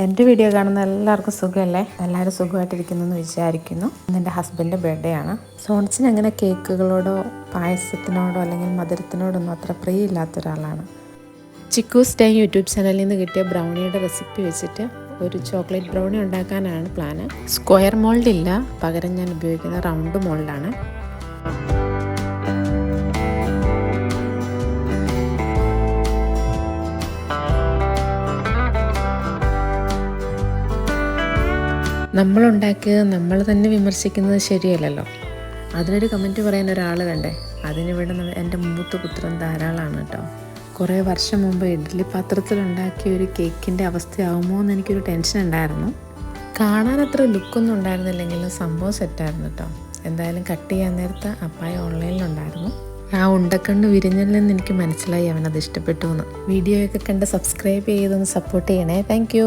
എൻ്റെ വീഡിയോ കാണുന്ന എല്ലാവർക്കും സുഖമല്ലേ? എല്ലാവരും സുഖമായിട്ടിരിക്കുന്നു വിചാരിക്കുന്നു. എൻ്റെ ഹസ്ബൻഡിൻ്റെ ബർത്ത്ഡേ ആണ്. സോൺസിന് അങ്ങനെ കേക്കുകളോടോ പായസത്തിനോടോ അല്ലെങ്കിൽ മധുരത്തിനോടൊന്നും അത്ര പ്രിയമില്ലാത്ത ഒരാളാണ്. ചിക്കൂസ് ടൈം യൂട്യൂബ് ചാനലിൽ നിന്ന് കിട്ടിയ ബ്രൗണിയുടെ റെസിപ്പി വെച്ചിട്ട് ഒരു ചോക്ലേറ്റ് ബ്രൗണി ഉണ്ടാക്കാനാണ് പ്ലാന്. സ്ക്വയർ മോൾഡ് ഇല്ല, പകരം ഞാൻ ഉപയോഗിക്കുന്ന റൗണ്ട് മോൾഡാണ്. നമ്മളുണ്ടാക്കിയത് നമ്മൾ തന്നെ വിമർശിക്കുന്നത് ശരിയല്ലല്ലോ. അതിനൊരു കമൻറ്റ് പറയാൻ ഒരാൾ വേണ്ടേ? അതിനിവിടെ എൻ്റെ മൂത്ത പുത്രൻ ധാരാളമാണ് കേട്ടോ. കുറേ വർഷം മുമ്പ് ഇഡ്ഡലി പാത്രത്തിലുണ്ടാക്കിയ ഒരു കേക്കിൻ്റെ അവസ്ഥയാകുമോ എന്ന് എനിക്കൊരു ടെൻഷൻ ഉണ്ടായിരുന്നു. കാണാൻ അത്ര ലുക്കൊന്നും ഉണ്ടായിരുന്നില്ലെങ്കിലും സംഭവം സെറ്റായിരുന്നു കേട്ടോ. എന്തായാലും കട്ട് ചെയ്യാൻ നേരത്ത് അപ്പായ ഓൺലൈനിലുണ്ടായിരുന്നു. ആ ഉണ്ടക്കണ്ണ് വിരിഞ്ഞതിൽ നിന്ന് എനിക്ക് മനസ്സിലായി അവനത് ഇഷ്ടപ്പെട്ടു എന്ന്. വീഡിയോയൊക്കെ കണ്ട് സബ്സ്ക്രൈബ് ചെയ്തൊന്ന് സപ്പോർട്ട് ചെയ്യണേ. താങ്ക്